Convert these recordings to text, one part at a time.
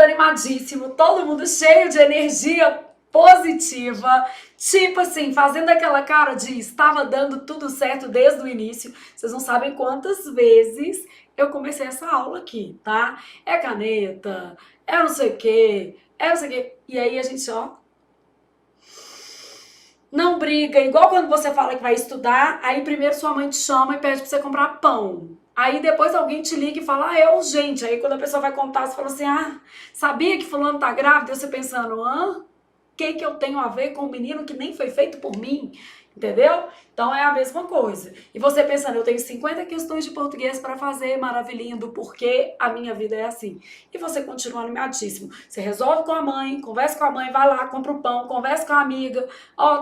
animadíssimo, todo mundo cheio de energia positiva, tipo assim, fazendo aquela cara de estava dando tudo certo desde o início. Vocês não sabem quantas vezes eu comecei essa aula aqui, tá? É caneta, é não sei o quê, é não sei o quê. E aí a gente, ó, não briga, igual quando você fala que vai estudar, aí primeiro sua mãe te chama e pede pra você comprar pão. Aí depois alguém te liga e fala, é urgente. Aí quando a pessoa vai contar, você fala assim, sabia que fulano tá grávida? E você pensando, o que eu tenho a ver com um menino que nem foi feito por mim? Entendeu? Então é a mesma coisa. E você pensando, eu tenho 50 questões de português para fazer, maravilhindo, porque a minha vida é assim. E você continua animadíssimo. Você resolve com a mãe, conversa com a mãe, vai lá, compra o pão, conversa com a amiga.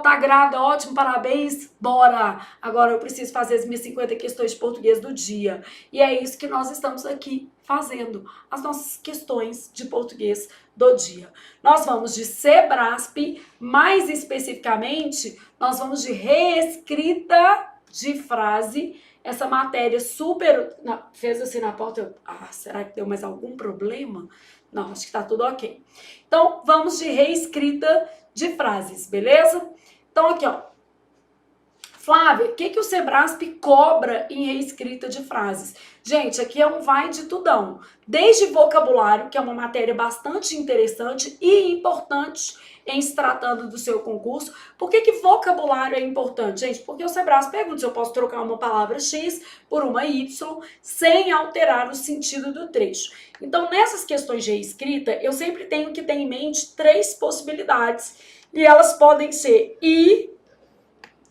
Tá grávida, ótimo, parabéns, bora. Agora eu preciso fazer as minhas 50 questões de português do dia. E é isso que nós estamos aqui fazendo, as nossas questões de português do dia. Nós vamos de Sebrasp, mais especificamente, nós vamos de reescrita de frase. Essa matéria super... fez assim na porta, será que deu mais algum problema? Não, acho que tá tudo ok. Então, vamos de reescrita de frases, beleza? Então, aqui, ó. Flávia, o que o Sebrasp cobra em reescrita de frases? Gente, aqui é um vai de tudão. Desde vocabulário, que é uma matéria bastante interessante e importante em se tratando do seu concurso. Por que vocabulário é importante, gente? Porque o Sebrasp pergunta se eu posso trocar uma palavra X por uma Y sem alterar o sentido do trecho. Então, nessas questões de reescrita, eu sempre tenho que ter em mente 3 possibilidades. E elas podem ser e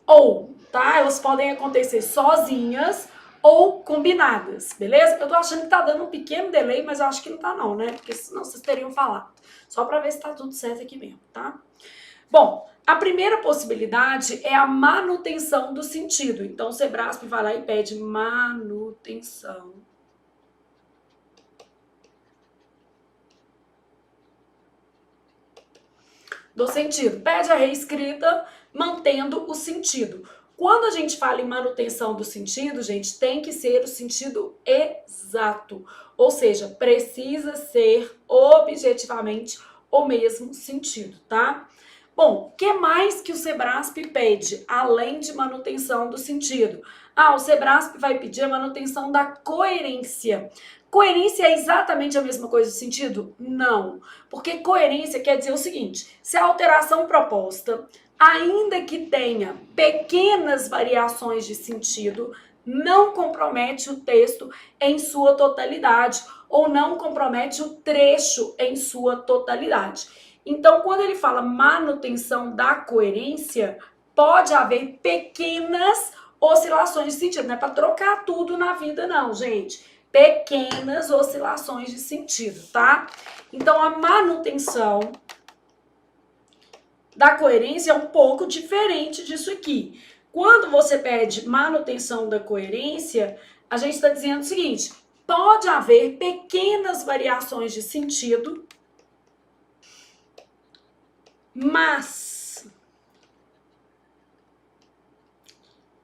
ou, tá? Elas podem acontecer sozinhas ou combinadas, beleza? Eu tô achando que tá dando um pequeno delay, mas eu acho que não tá não, né? Porque senão vocês teriam falado. Só pra ver se tá tudo certo aqui mesmo, tá? Bom, a primeira possibilidade é a manutenção do sentido. Então, o Sebrasp vai lá e pede manutenção do sentido. Pede a reescrita mantendo o sentido. Quando a gente fala em manutenção do sentido, gente, tem que ser o sentido exato. Ou seja, precisa ser objetivamente o mesmo sentido, tá? Bom, o que mais que o Sebrasp pede, além de manutenção do sentido? O Sebrasp vai pedir a manutenção da coerência. Coerência é exatamente a mesma coisa de sentido? Não, porque coerência quer dizer o seguinte, se a alteração proposta, ainda que tenha pequenas variações de sentido, não compromete o texto em sua totalidade ou não compromete o trecho em sua totalidade. Então, quando ele fala manutenção da coerência, pode haver pequenas oscilações de sentido. Não é para trocar tudo na vida, não, gente. Pequenas oscilações de sentido, tá? Então, a manutenção da coerência é um pouco diferente disso aqui. Quando você pede manutenção da coerência, a gente está dizendo o seguinte, pode haver pequenas variações de sentido, mas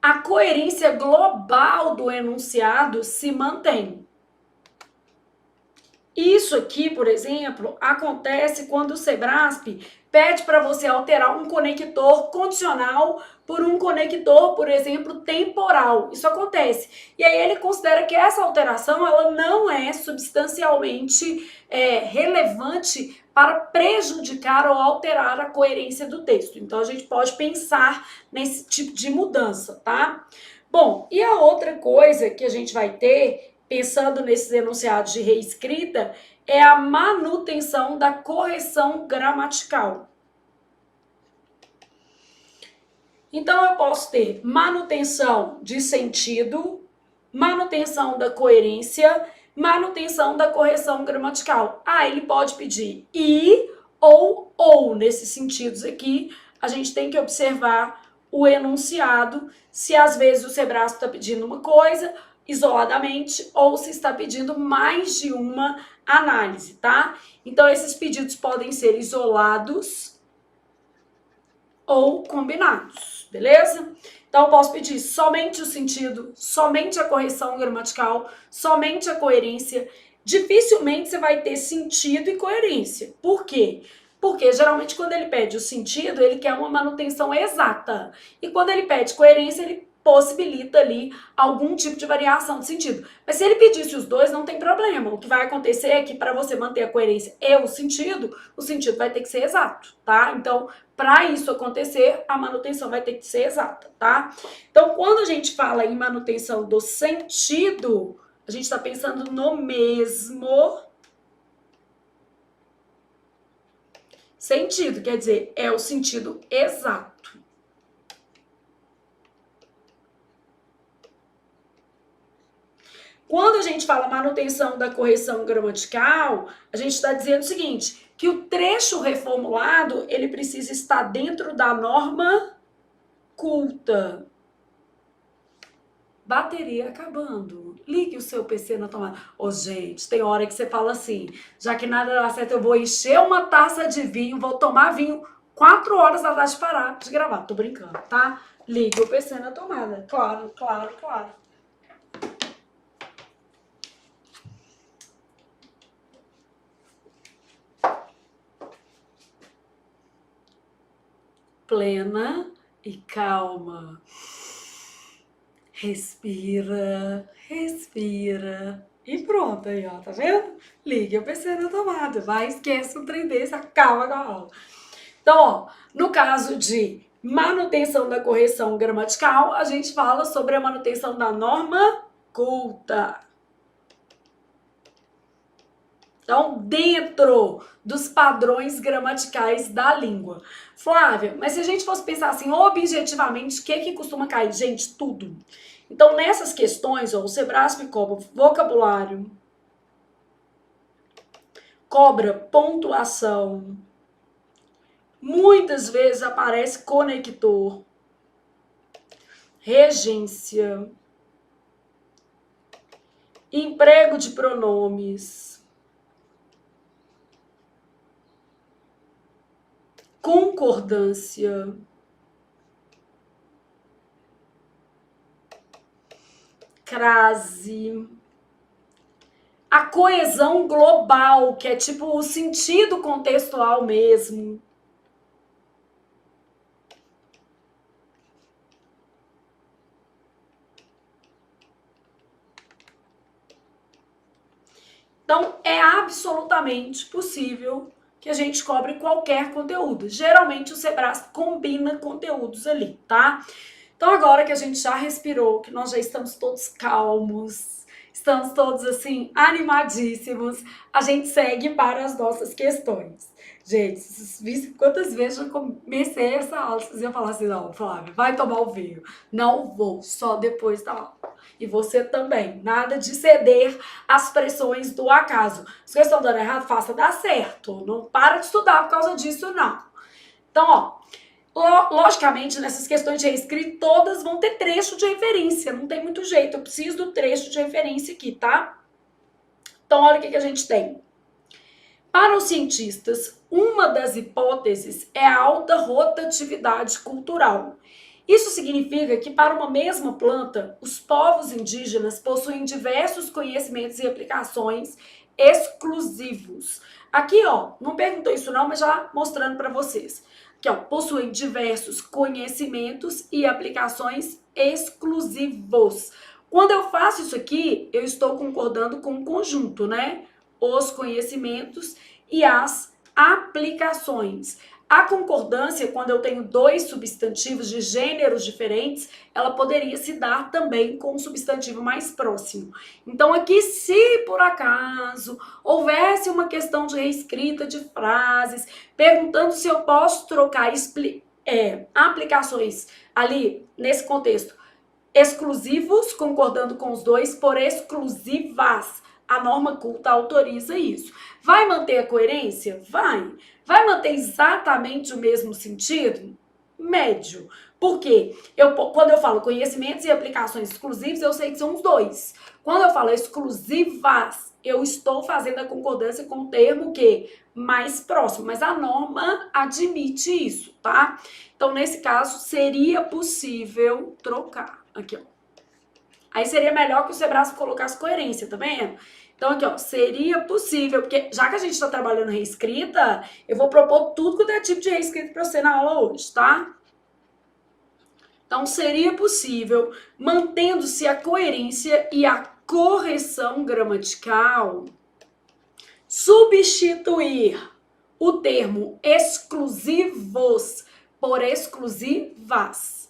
a coerência global do enunciado se mantém. Isso aqui, por exemplo, acontece quando o Sebrasp pede para você alterar um conector condicional por um conector, por exemplo, temporal. Isso acontece. E aí ele considera que essa alteração ela não é substancialmente relevante para prejudicar ou alterar a coerência do texto. Então, a gente pode pensar nesse tipo de mudança, tá? Bom, e a outra coisa que a gente vai ter pensando nesses enunciados de reescrita, é a manutenção da correção gramatical. Então, eu posso ter manutenção de sentido, manutenção da coerência, manutenção da correção gramatical. Ele pode pedir e ou nesses sentidos aqui, a gente tem que observar o enunciado, se às vezes o Sebrasp está pedindo uma coisa, isoladamente, ou se está pedindo mais de uma análise, tá? Então, esses pedidos podem ser isolados ou combinados, beleza? Então, eu posso pedir somente o sentido, somente a correção gramatical, somente a coerência. dificilmente você vai ter sentido e coerência. Por quê? Porque geralmente quando ele pede o sentido, ele quer uma manutenção exata. E quando ele pede coerência, ele possibilita ali algum tipo de variação de sentido. Mas se ele pedisse os dois, não tem problema. O que vai acontecer é que para você manter a coerência e o sentido vai ter que ser exato, tá? Então, para isso acontecer, a manutenção vai ter que ser exata, tá? Então, quando a gente fala em manutenção do sentido, a gente está pensando no mesmo sentido, quer dizer, é o sentido exato. Quando a gente fala manutenção da correção gramatical, a gente está dizendo o seguinte, que o trecho reformulado, ele precisa estar dentro da norma culta. Bateria acabando. Ligue o seu PC na tomada. Ô, gente, tem hora que você fala assim, já que nada dá certo, eu vou encher uma taça de vinho, vou tomar vinho 4 horas da tarde de parar de gravar. Tô brincando, tá? Ligue o PC na tomada. Claro, claro, claro. Plena e calma. Respira, respira. E pronto aí, ó, tá vendo? Ligue o PC na tomada. Vai, esquece o trem desse, acaba com a aula. Então, ó, no caso de manutenção da correção gramatical, a gente fala sobre a manutenção da norma culta. Então, dentro dos padrões gramaticais da língua. Flávia, mas se a gente fosse pensar assim, objetivamente, o que costuma cair? Gente, tudo. Então, nessas questões, ó, o Sebrasp cobra vocabulário, cobra pontuação, muitas vezes aparece conector, regência, emprego de pronomes, concordância, crase, a coesão global, que é tipo o sentido contextual mesmo. Então, é absolutamente possível que a gente cobre qualquer conteúdo. Geralmente, o Sebrasp combina conteúdos ali, tá? Então, agora que a gente já respirou, que nós já estamos todos calmos, estamos todos, assim, animadíssimos, a gente segue para as nossas questões. Gente, vocês viram quantas vezes eu comecei essa aula, vocês iam falar assim, não, Flávia, vai tomar o vinho. Não vou, só depois da aula. E você também, nada de ceder às pressões do acaso. Se vocês estão dando errado, faça dar certo. Não para de estudar por causa disso, não. Então, ó, logicamente, nessas questões de reescrito, todas vão ter trecho de referência. Não tem muito jeito, eu preciso do trecho de referência aqui, tá? Então, olha o que a gente tem. Para os cientistas, uma das hipóteses é a alta rotatividade cultural. Isso significa que para uma mesma planta, os povos indígenas possuem diversos conhecimentos e aplicações exclusivos. Aqui, ó, não perguntou isso não, mas já mostrando para vocês. Aqui, ó, possuem diversos conhecimentos e aplicações exclusivos. Quando eu faço isso aqui, eu estou concordando com o conjunto, né? Os conhecimentos e as aplicações. A concordância, quando eu tenho dois substantivos de gêneros diferentes, ela poderia se dar também com um substantivo mais próximo. Então, aqui, se por acaso houvesse uma questão de reescrita de frases, perguntando se eu posso trocar aplicações ali, nesse contexto, exclusivos, concordando com os dois, por exclusivas. A norma culta autoriza isso. Vai manter a coerência? Vai. Vai manter exatamente o mesmo sentido? Médio. Por quê? Quando eu falo conhecimentos e aplicações exclusivos, eu sei que são os dois. Quando eu falo exclusivas, eu estou fazendo a concordância com o termo que mais próximo, mas a norma admite isso, tá? Então, nesse caso, seria possível trocar. Aqui, ó. Aí seria melhor que o Sebrasp colocasse coerência, tá vendo? Então, aqui, ó, seria possível, porque já que a gente está trabalhando reescrita, eu vou propor tudo quanto é tipo de reescrita para você na aula hoje, tá? Então, seria possível, mantendo-se a coerência e a correção gramatical, substituir o termo exclusivos por exclusivas.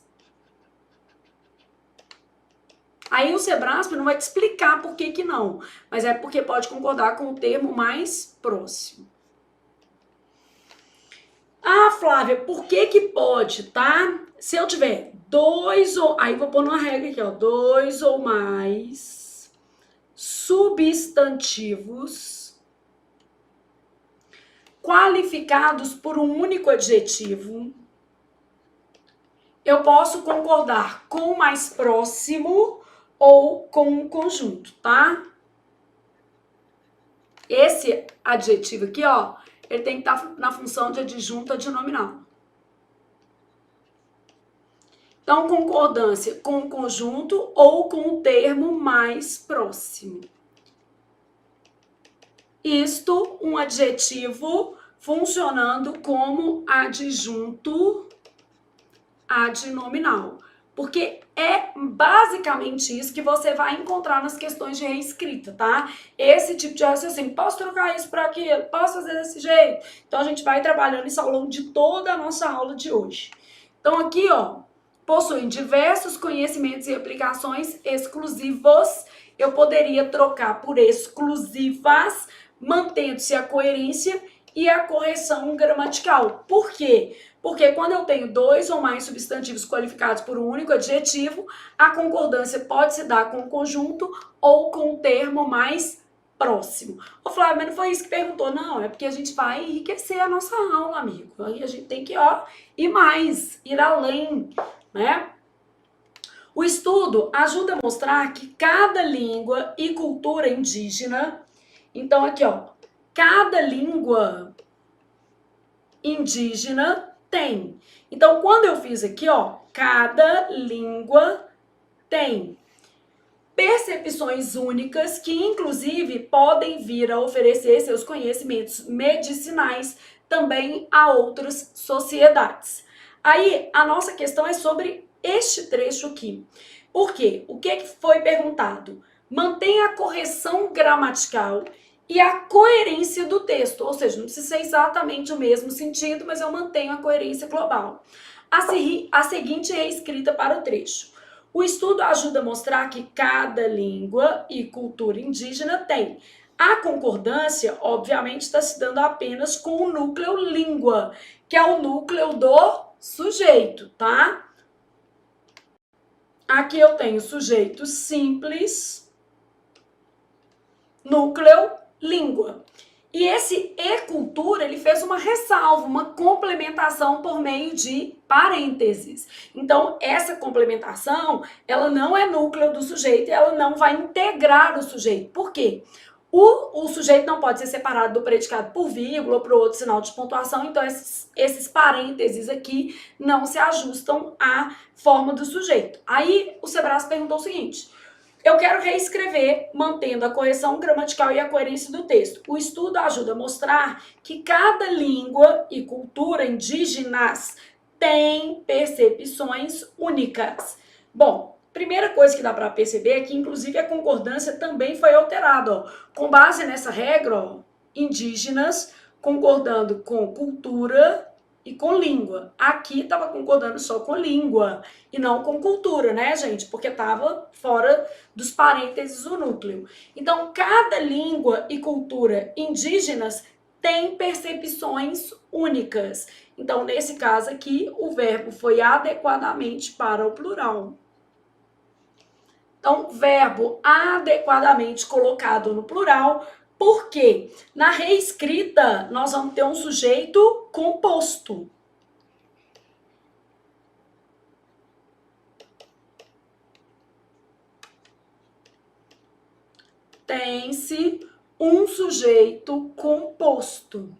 Aí o Sebrasp não vai te explicar por que que não, mas é porque pode concordar com o termo mais próximo. Ah, Flávia, por que que pode, tá? Se eu tiver dois ou... Aí vou pôr uma regra aqui, ó. 2 ou mais substantivos qualificados por um único adjetivo, eu posso concordar com o mais próximo ou com o conjunto, tá? Esse adjetivo aqui, ó, ele tem que estar na função de adjunto adnominal. Então, concordância com o conjunto ou com o termo mais próximo. Isto, um adjetivo funcionando como adjunto adnominal. Porque é basicamente isso que você vai encontrar nas questões de reescrita, tá? Esse tipo de raciocínio. Posso trocar isso para aquilo? Posso fazer desse jeito? Então, a gente vai trabalhando isso ao longo de toda a nossa aula de hoje. Então, aqui, ó, possuem diversos conhecimentos e aplicações exclusivos. Eu poderia trocar por exclusivas, mantendo-se a coerência e a correção gramatical. Por quê? Porque quando eu tenho dois ou mais substantivos qualificados por um único adjetivo, a concordância pode se dar com o conjunto ou com o termo mais próximo. Ô Flávio, mas não foi isso que perguntou, não. É porque a gente vai enriquecer a nossa aula, amigo. Aí a gente tem que, ó, ir mais, ir além, né? O estudo ajuda a mostrar que cada língua e cultura indígena... Então, aqui, ó, cada língua indígena tem. Então, quando eu fiz aqui, ó, cada língua tem percepções únicas que, inclusive, podem vir a oferecer seus conhecimentos medicinais também a outras sociedades. Aí, a nossa questão é sobre este trecho aqui. Por quê? O que foi perguntado? Mantenha a correção gramatical e a coerência do texto, ou seja, não precisa ser exatamente o mesmo sentido, mas eu mantenho a coerência global. A seguinte reescrita para o trecho. O estudo ajuda a mostrar que cada língua e cultura indígena tem. A concordância, obviamente, está se dando apenas com o núcleo língua, que é o núcleo do sujeito, tá? Aqui eu tenho sujeito simples, núcleo língua. E esse e-cultura, ele fez uma ressalva, uma complementação por meio de parênteses. Então, essa complementação, ela não é núcleo do sujeito, ela não vai integrar o sujeito. Por quê? O sujeito não pode ser separado do predicado por vírgula ou por outro sinal de pontuação, então esses parênteses aqui não se ajustam à forma do sujeito. Aí, o Sebrasp perguntou o seguinte: eu quero reescrever, mantendo a correção gramatical e a coerência do texto. O estudo ajuda a mostrar que cada língua e cultura indígenas tem percepções únicas. Bom, primeira coisa que dá para perceber é que, inclusive, a concordância também foi alterada. Ó. Com base nessa regra, ó, indígenas concordando com cultura e com língua. Aqui estava concordando só com língua e não com cultura, né, gente? Porque estava fora dos parênteses o núcleo. Então, cada língua e cultura indígenas tem percepções únicas. Então, nesse caso aqui, o verbo foi adequadamente para o plural. Então, verbo adequadamente colocado no plural, porque na reescrita nós vamos ter um sujeito composto. Tem-se um sujeito composto.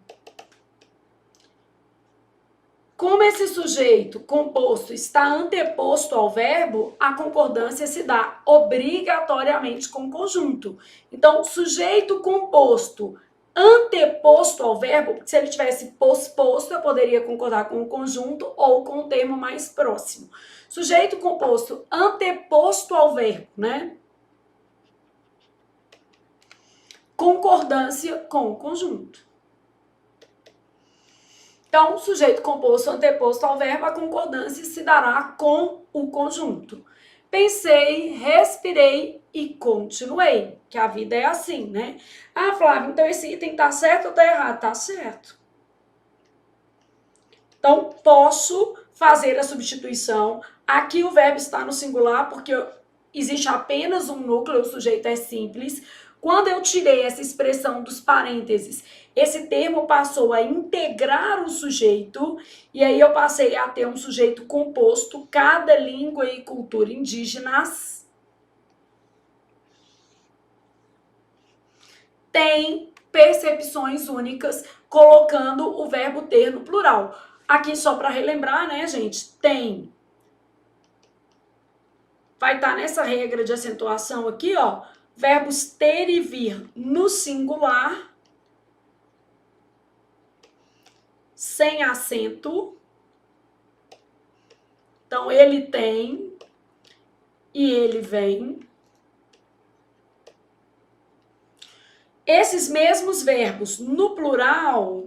Como esse sujeito composto está anteposto ao verbo, a concordância se dá obrigatoriamente com o conjunto. Então, sujeito composto anteposto ao verbo, se ele tivesse posposto, eu poderia concordar com o conjunto ou com o termo mais próximo. Sujeito composto anteposto ao verbo, né? Concordância com o conjunto. Então, sujeito composto anteposto ao verbo, a concordância se dará com o conjunto. Pensei, respirei e continuei. Que a vida é assim, né? Ah, Flávia, então esse item tá certo ou tá errado? Tá certo. Então, posso fazer a substituição. Aqui o verbo está no singular, porque existe apenas um núcleo, o sujeito é simples. Quando eu tirei essa expressão dos parênteses, esse termo passou a integrar o sujeito, e aí eu passei a ter um sujeito composto, cada língua e cultura indígenas tem percepções únicas, colocando o verbo ter no plural. Aqui só para relembrar, né, gente, tem. Vai estar nessa regra de acentuação aqui, ó, verbos ter e vir no singular, sem acento. Então, ele tem e ele vem. Esses mesmos verbos no plural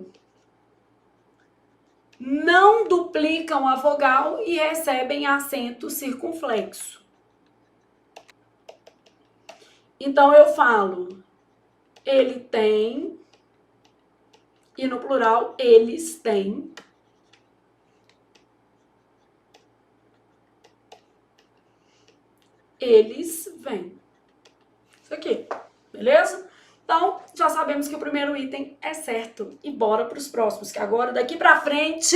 não duplicam a vogal e recebem acento circunflexo. Então, eu falo, ele tem, e no plural, eles têm. Eles vêm. Isso aqui, beleza? Então, já sabemos que o primeiro item é certo. E bora para os próximos, que agora, daqui para frente,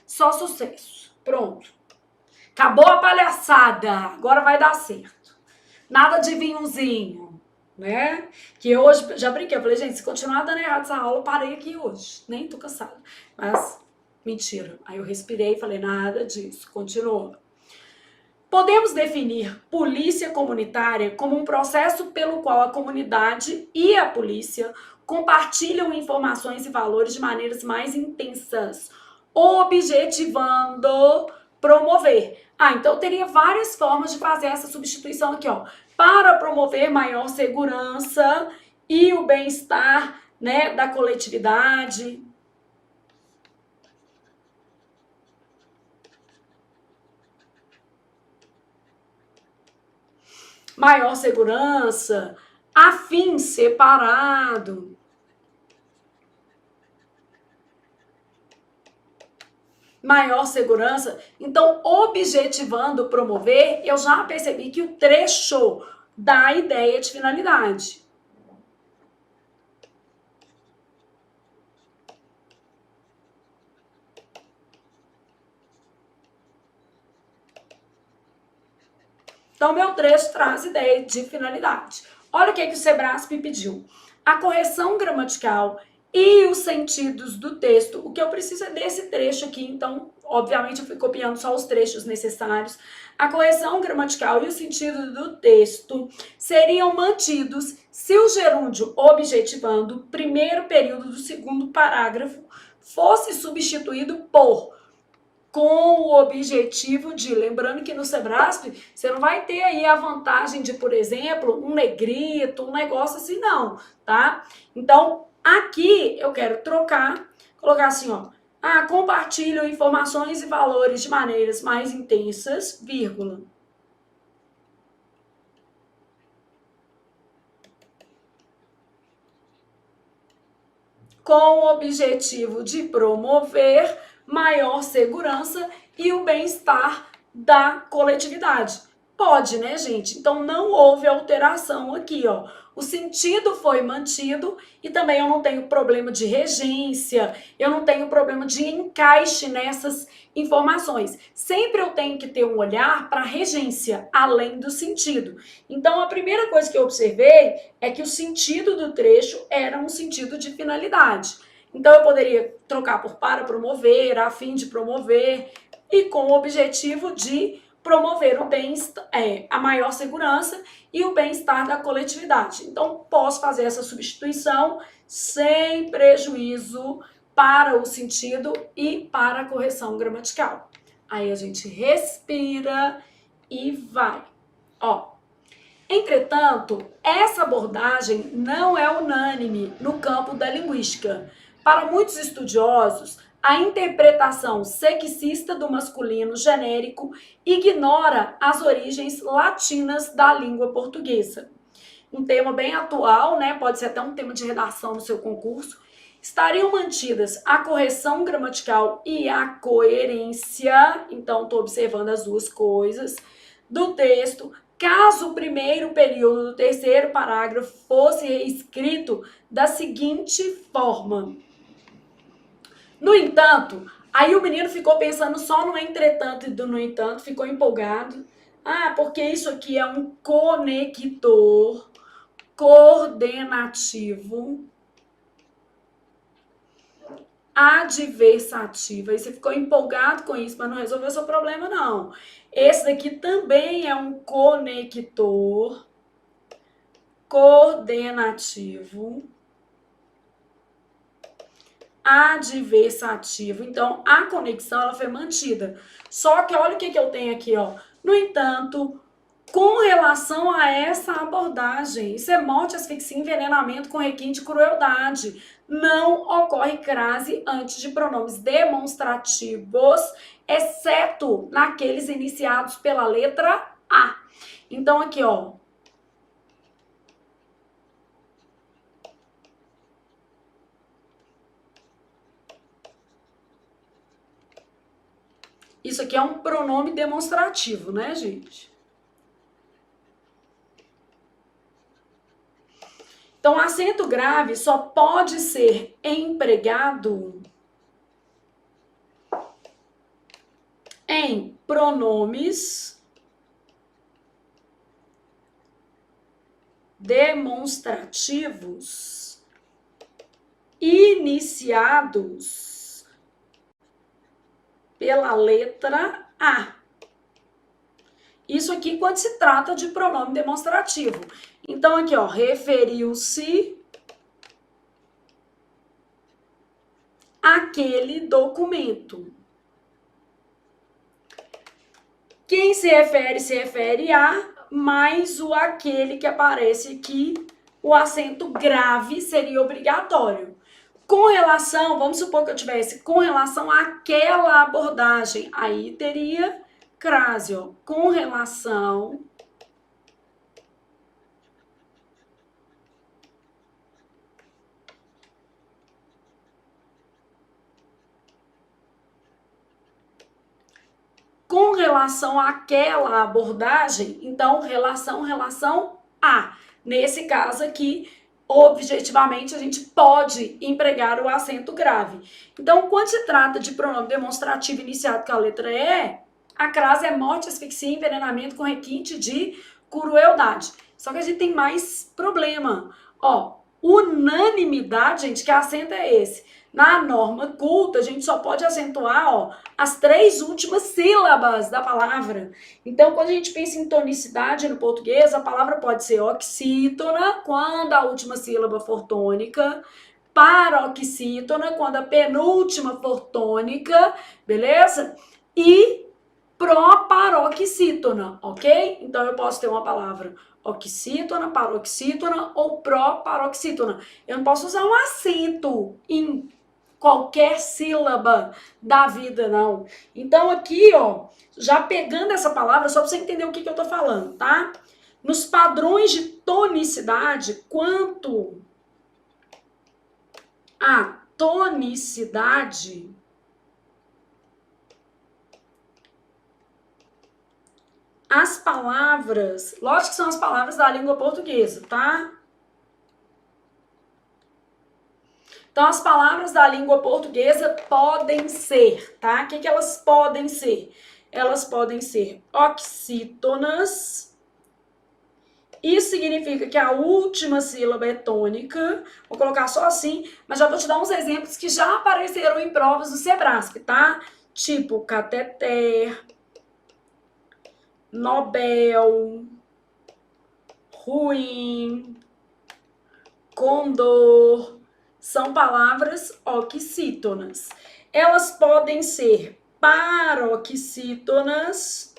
só sucesso. Pronto. Acabou a palhaçada. Agora vai dar certo. Nada de vinhozinho, né? Que hoje, já brinquei, eu falei, gente, se continuar dando errado essa aula, eu parei aqui hoje. Nem tô cansada. Mas, mentira. Aí eu respirei e falei, nada disso. Continua. Podemos definir polícia comunitária como um processo pelo qual a comunidade e a polícia compartilham informações e valores de maneiras mais intensas, objetivando promover. Então teria várias formas de fazer essa substituição aqui, ó, para promover maior segurança e o bem-estar, né, da coletividade. Maior segurança, afim separado. Maior segurança. Então, objetivando promover, eu já percebi que o trecho dá a ideia de finalidade. Então, meu trecho traz ideia de finalidade. Olha o que o Sebrasp pediu. A correção gramatical e os sentidos do texto. O que eu preciso é desse trecho aqui, então, obviamente, eu fui copiando só os trechos necessários. A correção gramatical e o sentido do texto seriam mantidos se o gerúndio objetivando, primeiro período do segundo parágrafo, fosse substituído por com o objetivo de, lembrando que no Sebrasp, você não vai ter aí a vantagem de, por exemplo, um negrito, um negócio assim, não, tá? Então, aqui eu quero trocar, colocar assim, ó, compartilham informações e valores de maneiras mais intensas, vírgula. Com o objetivo de promover maior segurança e o bem-estar da coletividade. Pode, né, gente? Então, não houve alteração aqui, ó. O sentido foi mantido e também eu não tenho problema de regência, eu não tenho problema de encaixe nessas informações. Sempre eu tenho que ter um olhar para a regência, além do sentido. Então, a primeira coisa que eu observei é que o sentido do trecho era um sentido de finalidade. Então, eu poderia trocar por para promover, a fim de promover, e com o objetivo de promover o bem-estar, a maior segurança e o bem-estar da coletividade. Então, posso fazer essa substituição sem prejuízo para o sentido e para a correção gramatical. Aí a gente respira e vai. Ó. Entretanto, essa abordagem não é unânime no campo da linguística. Para muitos estudiosos, a interpretação sexista do masculino genérico ignora as origens latinas da língua portuguesa. Um tema bem atual, né? Pode ser até um tema de redação no seu concurso. Estariam mantidas a correção gramatical e a coerência, então estou observando as duas coisas, do texto, caso o primeiro período do terceiro parágrafo fosse reescrito da seguinte forma. No entanto, aí o menino ficou pensando só no entretanto e do no entanto, ficou empolgado. Ah, porque isso aqui é um conector coordenativo adversativo. Aí você ficou empolgado com isso, mas não resolveu seu problema, não. Esse daqui também é um conector coordenativo adversativo. Então, a conexão ela foi mantida. Só que olha o que eu tenho aqui, ó. No entanto, com relação a essa abordagem, isso é morte, asfixia, envenenamento com requinte de crueldade. Não ocorre crase antes de pronomes demonstrativos, exceto naqueles iniciados pela letra A. Então, aqui, ó. Isso aqui é um pronome demonstrativo, né, gente? Então, acento grave só pode ser empregado em pronomes demonstrativos iniciados pela letra A. Isso aqui quando se trata de pronome demonstrativo. Então, aqui, ó, referiu-se àquele documento. Quem se refere a, mais o aquele que aparece aqui, o acento grave seria obrigatório. Com relação, vamos supor que eu tivesse com relação àquela abordagem, aí teria crase, ó, com relação àquela abordagem, então relação a. Nesse caso aqui, objetivamente, a gente pode empregar o acento grave. Então, quando se trata de pronome demonstrativo iniciado com a letra E, a crase é morte, asfixia, envenenamento com requinte de crueldade. Só que a gente tem mais problema. Ó, unanimidade, gente, que acento é esse? Na norma culta, a gente só pode acentuar, ó, as 3 últimas sílabas da palavra. Então, quando a gente pensa em tonicidade no português, a palavra pode ser oxítona, quando a última sílaba for tônica, paroxítona, quando a penúltima for tônica, beleza? E proparoxítona, ok? Então, eu posso ter uma palavra oxítona, paroxítona ou proparoxítona. Eu não posso usar um acento em qualquer sílaba da vida, não. Então, aqui, ó, já pegando essa palavra, só para você entender o que eu tô falando, tá? Nos padrões de tonicidade, quanto a tonicidade, as palavras, lógico que são as palavras da língua portuguesa, tá? Então, as palavras da língua portuguesa podem ser, tá? O que elas podem ser? Elas podem ser oxítonas Isso significa que a última sílaba é tônica. Vou colocar só assim, mas já vou te dar uns exemplos que já apareceram em provas do Sebrasp, tá? Tipo cateter, Nobel, ruim, condor. São palavras oxítonas. Elas podem ser paroxítonas.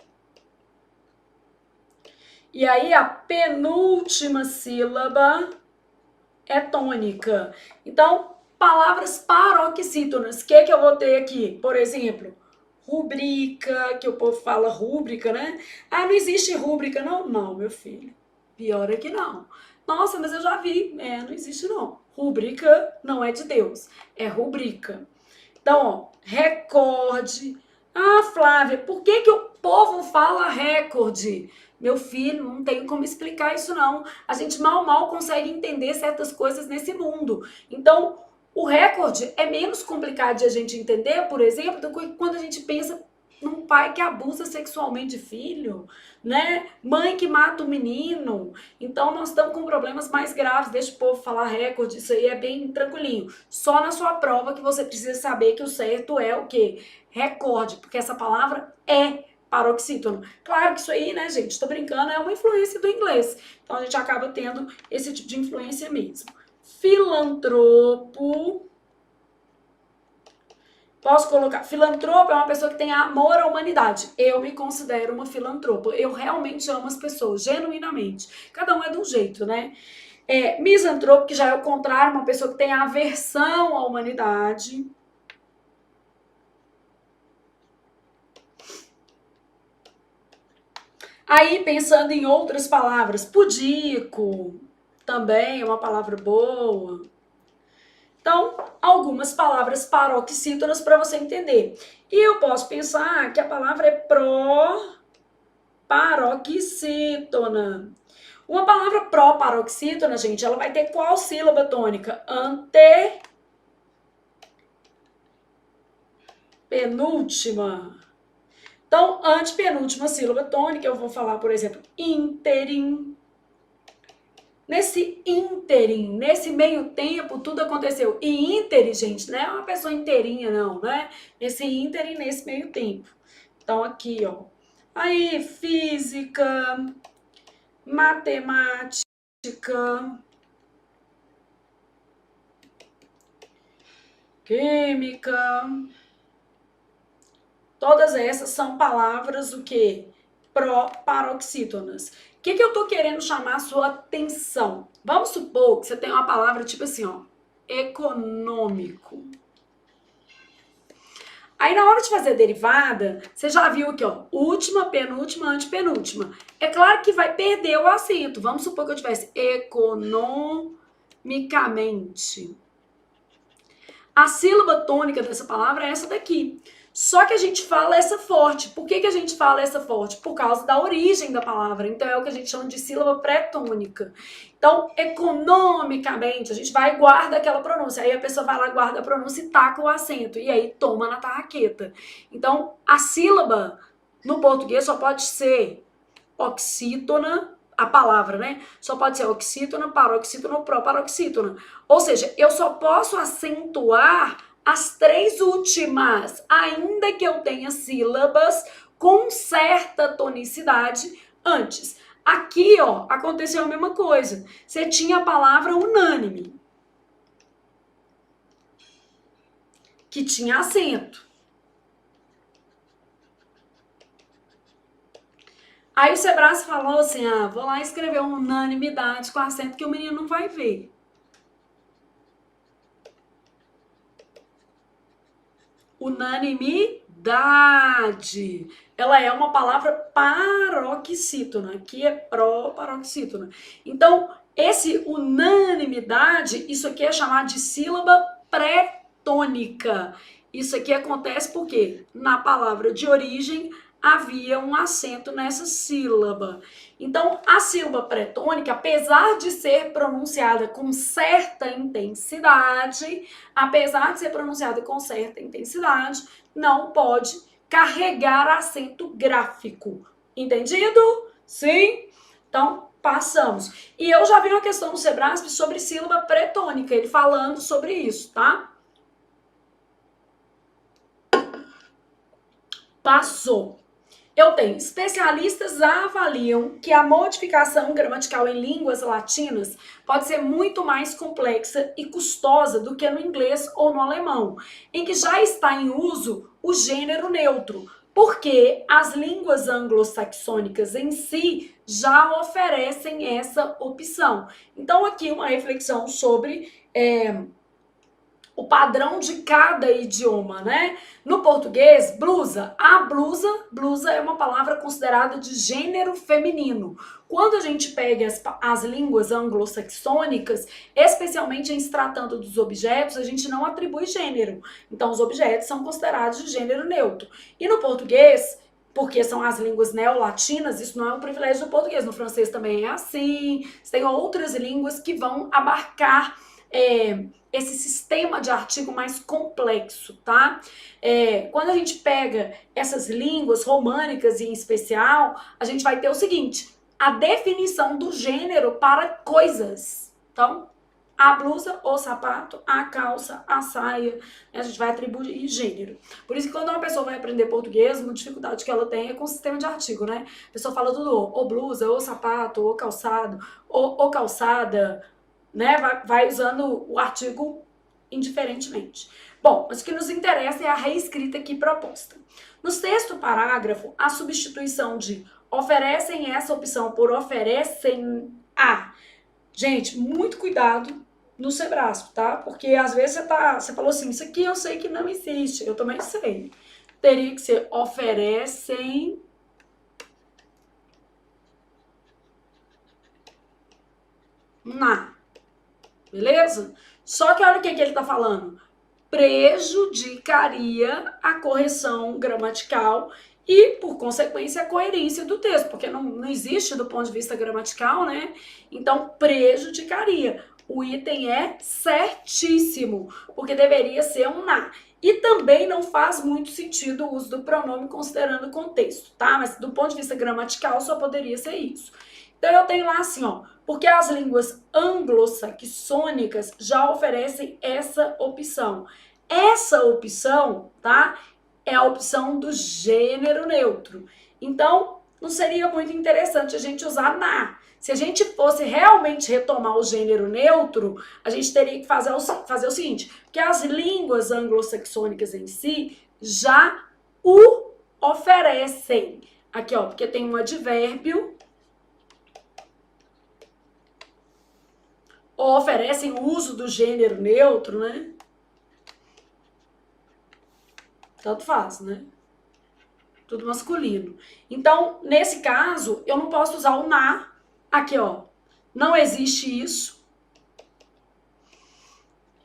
E aí a penúltima sílaba é tônica. Então, palavras paroxítonas. O que eu vou ter aqui? Por exemplo, rubrica, que o povo fala rúbrica, né? Ah, não existe rúbrica, não? Não, meu filho. Pior é que não. Nossa, mas eu já vi. Não existe não. Rúbrica não é de Deus. É rubrica. Então, ó, recorde. Ah, Flávia, por que o povo fala recorde? Meu filho, não tem como explicar isso não. A gente mal consegue entender certas coisas nesse mundo. Então, o recorde é menos complicado de a gente entender, por exemplo, do que quando a gente pensa num pai que abusa sexualmente de filho, né? Mãe que mata o menino. Então, nós estamos com problemas mais graves. Deixa o povo falar recorde, isso aí é bem tranquilinho. Só na sua prova que você precisa saber que o certo é o quê? Recorde, porque essa palavra é paroxítono. Claro que isso aí, né, gente, tô brincando, é uma influência do inglês. Então, a gente acaba tendo esse tipo de influência mesmo. Filantropo. Posso colocar, filantropo é uma pessoa que tem amor à humanidade. Eu me considero uma filantropo. Eu realmente amo as pessoas, genuinamente. Cada um é de um jeito, né? Misantropo, que já é o contrário, uma pessoa que tem aversão à humanidade. Aí, pensando em outras palavras, pudico também é uma palavra boa. Então, algumas palavras paroxítonas para você entender. E eu posso pensar que a palavra é pró-paroxítona. Uma palavra pró-paroxítona, gente, ela vai ter qual sílaba tônica? Antepenúltima. Então, antepenúltima sílaba tônica, eu vou falar, por exemplo, ínterim. Nesse ínterim, nesse meio tempo, tudo aconteceu. E ínterim, gente, não é uma pessoa inteirinha, não, né? Nesse ínterim, nesse meio tempo. Então, aqui, ó. Aí, física, matemática, química. Todas essas são palavras, o quê? Pró-paroxítonas. O que eu tô querendo chamar a sua atenção? Vamos supor que você tem uma palavra tipo assim, ó, econômico. Aí na hora de fazer a derivada, você já viu aqui, ó, última, penúltima, antepenúltima. É claro que vai perder o acento. Vamos supor que eu tivesse economicamente. A sílaba tônica dessa palavra é essa daqui. Só que a gente fala essa forte. Por que a gente fala essa forte? Por causa da origem da palavra. Então, é o que a gente chama de sílaba pré-tônica. Então, economicamente, a gente vai e guarda aquela pronúncia. Aí a pessoa vai lá, guarda a pronúncia e taca o acento. E aí, toma na tarraqueta. Então, a sílaba no português só pode ser oxítona, a palavra, né? Só pode ser oxítona, paroxítona ou pró-paroxítona. Ou seja, eu só posso acentuar as três últimas, ainda que eu tenha sílabas com certa tonicidade antes. Aqui, ó, aconteceu a mesma coisa. Você tinha a palavra unânime, que tinha acento. Aí o Sebrasp falou assim, vou lá escrever unanimidade com acento que o menino não vai ver. Unanimidade. Ela é uma palavra paroxítona, que é pró-paroxítona. Então, esse unanimidade, isso aqui é chamado de sílaba pré-tônica. Isso aqui acontece porque na palavra de origem havia um acento nessa sílaba. Então, a sílaba pré-tônica, apesar de ser pronunciada com certa intensidade, não pode carregar acento gráfico. Entendido? Sim? Então, Passamos. E eu já vi uma questão no Sebrasp sobre sílaba pretônica, ele falando sobre isso, tá? Passou. Eu tenho especialistas avaliam que a modificação gramatical em línguas latinas pode ser muito mais complexa e custosa do que no inglês ou no alemão, em que já está em uso o gênero neutro, porque as línguas anglo-saxônicas em si já oferecem essa opção. Então, aqui uma reflexão sobre o padrão de cada idioma, né? No português, blusa. A blusa é uma palavra considerada de gênero feminino. Quando a gente pega as línguas anglo-saxônicas, especialmente em se tratando dos objetos, a gente não atribui gênero. Então, os objetos são considerados de gênero neutro. E no português, porque são as línguas neolatinas, isso não é um privilégio do português. No francês também é assim. Tem outras línguas que vão abarcar esse sistema de artigo mais complexo, tá? Quando a gente pega essas línguas românicas em especial, a gente vai ter o seguinte, a definição do gênero para coisas. Então, a blusa, o sapato, a calça, a saia, a gente vai atribuir gênero. Por isso que quando uma pessoa vai aprender português, uma dificuldade que ela tem é com o sistema de artigo, né? A pessoa fala tudo, ou blusa, ou sapato, ou calçado, ou calçada, né? Vai usando o artigo indiferentemente. Bom, mas o que nos interessa é a reescrita aqui proposta. No sexto parágrafo, a substituição de oferecem essa opção por oferecem a. Gente, muito cuidado no Sebrasp, tá? Porque às vezes você falou assim, isso aqui eu sei que não existe, eu também sei. Teria que ser oferecem na. Beleza? Só que olha o que ele tá falando. Prejudicaria a correção gramatical e, por consequência, a coerência do texto, porque não existe do ponto de vista gramatical, né? Então, prejudicaria. O item é certíssimo, porque deveria ser um na. E também não faz muito sentido o uso do pronome considerando o contexto, tá? Mas do ponto de vista gramatical só poderia ser isso. Então eu tenho lá assim, ó, porque as línguas anglo-saxônicas já oferecem essa opção. Essa opção, tá? É a opção do gênero neutro. Então, não seria muito interessante a gente usar na. Se a gente fosse realmente retomar o gênero neutro, a gente teria que fazer o seguinte, porque as línguas anglo-saxônicas em si já o oferecem. Aqui, ó, porque tem um advérbio, ou oferecem o uso do gênero neutro, né? Tanto faz, né? Tudo masculino. Então, nesse caso, eu não posso usar o na. Aqui, ó. Não existe isso.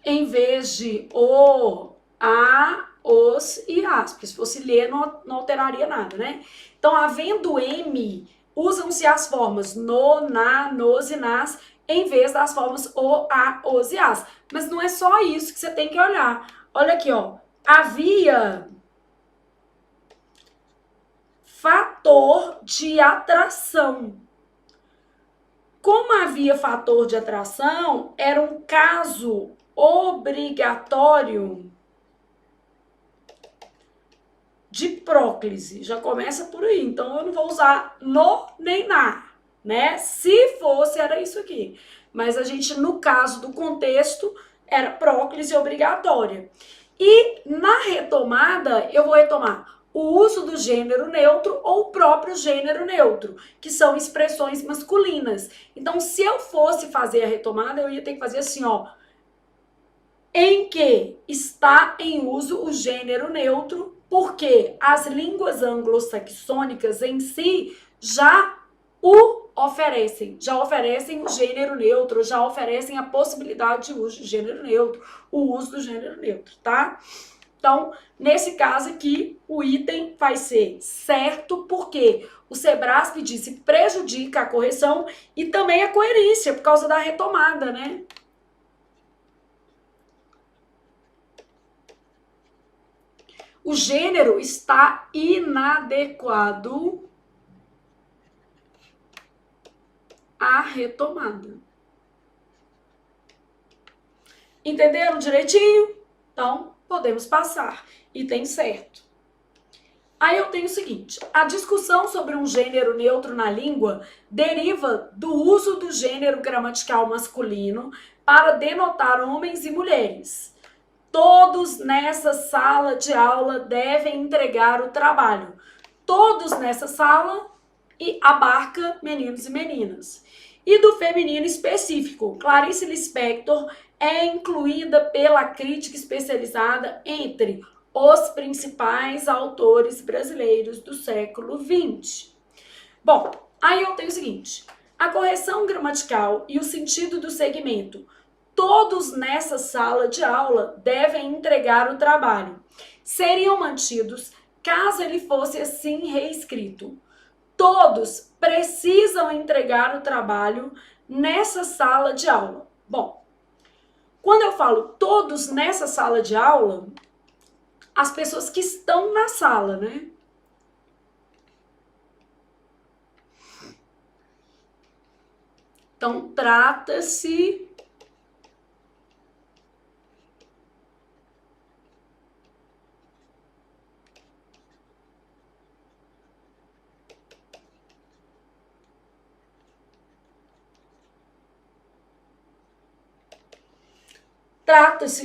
Em vez de o, a, os e as. Porque se fosse ler, não alteraria nada, né? Então, havendo M, usam-se as formas no, na, nos e nas, em vez das formas o, a, os e as. Mas não é só isso que você tem que olhar. Olha aqui, ó. Havia fator de atração. Como havia fator de atração, era um caso obrigatório de próclise. Já começa por aí. Então, eu não vou usar no nem na, né? Se fosse, era isso aqui. Mas a gente, no caso do contexto, era próclise obrigatória. E na retomada, eu vou retomar o uso do gênero neutro ou o próprio gênero neutro, que são expressões masculinas. Então, se eu fosse fazer a retomada, eu ia ter que fazer assim, ó. Em que está em uso o gênero neutro, porque as línguas anglo-saxônicas em si já o oferecem, já oferecem o gênero neutro, já oferecem a possibilidade de uso do gênero neutro, o uso do gênero neutro, tá? Então, nesse caso aqui, o item vai ser certo, porque o Sebrasp disse prejudica a correção e também a coerência, por causa da retomada, né? O gênero está inadequado a retomada. Entenderam direitinho? Então, podemos passar. Item certo. Aí eu tenho o seguinte, a discussão sobre um gênero neutro na língua deriva do uso do gênero gramatical masculino para denotar homens e mulheres. Todos nessa sala de aula devem entregar o trabalho. Todos nessa sala e abarca meninos e meninas. E do feminino específico, Clarice Lispector é incluída pela crítica especializada entre os principais autores brasileiros do século XX. Bom, aí eu tenho o seguinte, a correção gramatical e o sentido do segmento, todos nessa sala de aula devem entregar o trabalho, seriam mantidos caso ele fosse assim reescrito. Todos precisam entregar o trabalho nessa sala de aula. Bom, quando eu falo todos nessa sala de aula, as pessoas que estão na sala, né? Então, trata-se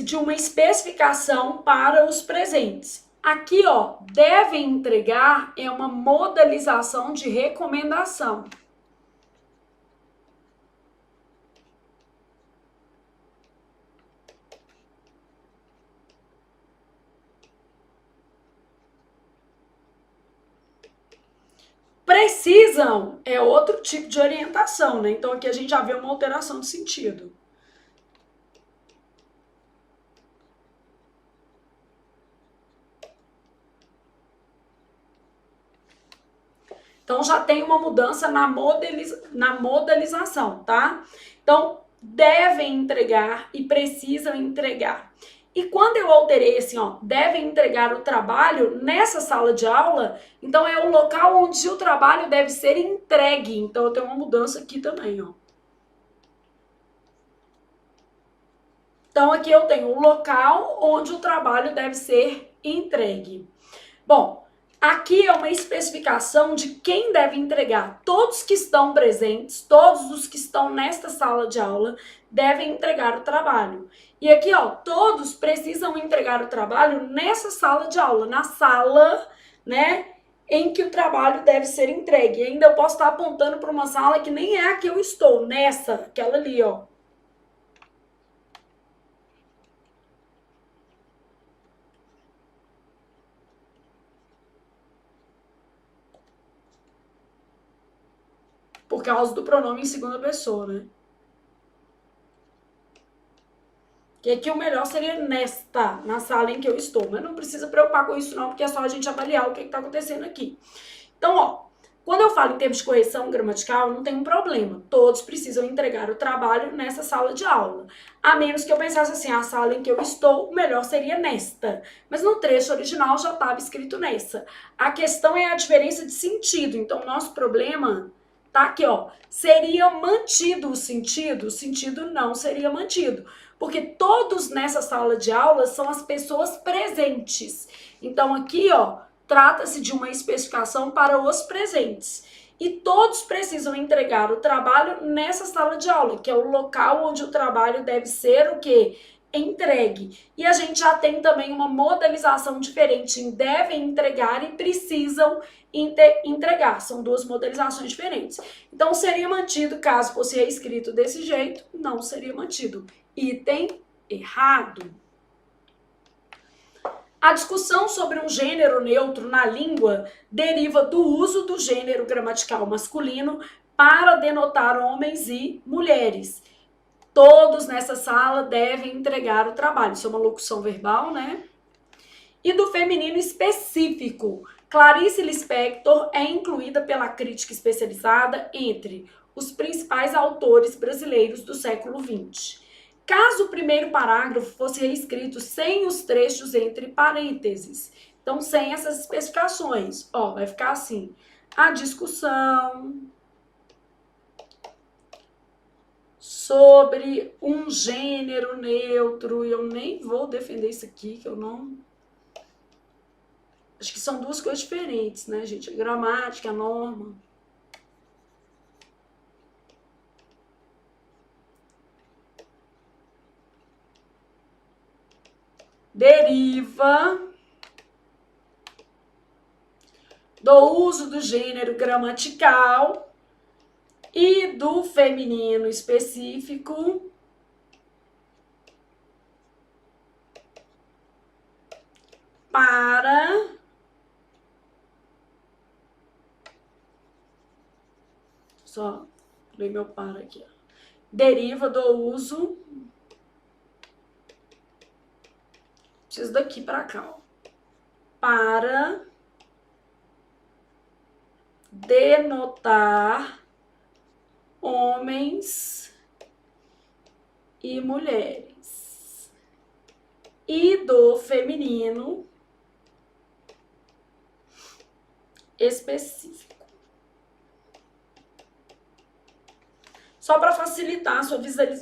de uma especificação para os presentes. Aqui, ó, devem entregar é uma modalização de recomendação. Precisam é outro tipo de orientação, né? Então aqui a gente já vê uma alteração de sentido. Então, já tem uma mudança na modalização, tá? Então, devem entregar e precisam entregar. E quando eu alterei assim, ó, devem entregar o trabalho nessa sala de aula, então é o local onde o trabalho deve ser entregue. Então, eu tenho uma mudança aqui também, ó. Então, aqui eu tenho o local onde o trabalho deve ser entregue. Bom, aqui é uma especificação de quem deve entregar. Todos que estão presentes, todos os que estão nesta sala de aula, devem entregar o trabalho. E aqui, ó, todos precisam entregar o trabalho nessa sala de aula, na sala, né, em que o trabalho deve ser entregue. E ainda eu posso estar apontando para uma sala que nem é a que eu estou, nessa, aquela ali, ó. Por causa do pronome em segunda pessoa, né? Que aqui o melhor seria nesta, na sala em que eu estou. Mas não precisa preocupar com isso não, porque é só a gente avaliar o que está acontecendo aqui. Então, ó, quando eu falo em termos de correção gramatical, não tem um problema. Todos precisam entregar o trabalho nessa sala de aula. A menos que eu pensasse assim, a sala em que eu estou, o melhor seria nesta. Mas no trecho original já estava escrito nessa. A questão é a diferença de sentido. Então, o nosso problema tá aqui, ó. Seria mantido o sentido não seria mantido. Porque todos nessa sala de aula são as pessoas presentes. Então, aqui, ó, trata-se de uma especificação para os presentes. E todos precisam entregar o trabalho nessa sala de aula, que é o local onde o trabalho deve ser o quê? Entregue. E a gente já tem também uma modalização diferente em devem entregar e precisam entregar. São duas modalizações diferentes. Então, seria mantido, caso fosse reescrito desse jeito, não seria mantido. Item errado. A discussão sobre um gênero neutro na língua deriva do uso do gênero gramatical masculino para denotar homens e mulheres. Todos nessa sala devem entregar o trabalho. Isso é uma locução verbal, né? E do feminino específico. Clarice Lispector é incluída pela crítica especializada entre os principais autores brasileiros do século XX. Caso o primeiro parágrafo fosse reescrito sem os trechos entre parênteses, então sem essas especificações, ó, vai ficar assim: a discussão sobre um gênero neutro. Eu nem vou defender isso aqui, que eu não... Acho que são duas coisas diferentes, né, gente? A gramática, a norma. Deriva do uso do gênero gramatical e do feminino específico para só ler meu para aqui, ó. Deriva do uso, preciso daqui para cá, ó, para denotar homens e mulheres, e do feminino específico. Só para facilitar a sua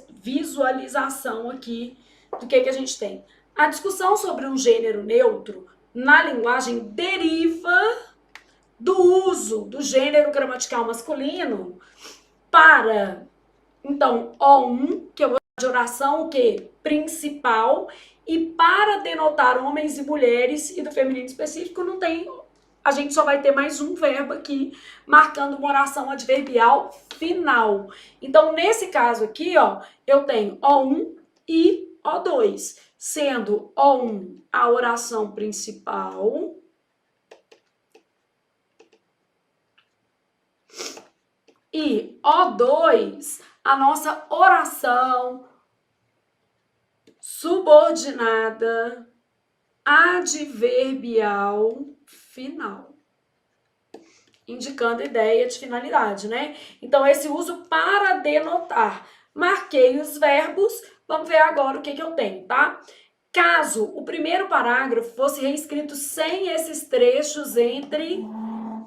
visualização aqui do que a gente tem. A discussão sobre um gênero neutro na linguagem deriva do uso do gênero gramatical masculino para, então, O1, que é o de oração, o quê? Principal, e para denotar homens e mulheres, e do feminino específico não tem, a gente só vai ter mais um verbo aqui, marcando uma oração adverbial final. Então, nesse caso aqui, ó, eu tenho O1 e O2, sendo O1 a oração principal e O2 a nossa oração subordinada adverbial final, indicando ideia de finalidade, né? Então, esse uso para denotar. Marquei os verbos, vamos ver agora o que eu tenho, tá? Caso o primeiro parágrafo fosse reescrito sem esses trechos entre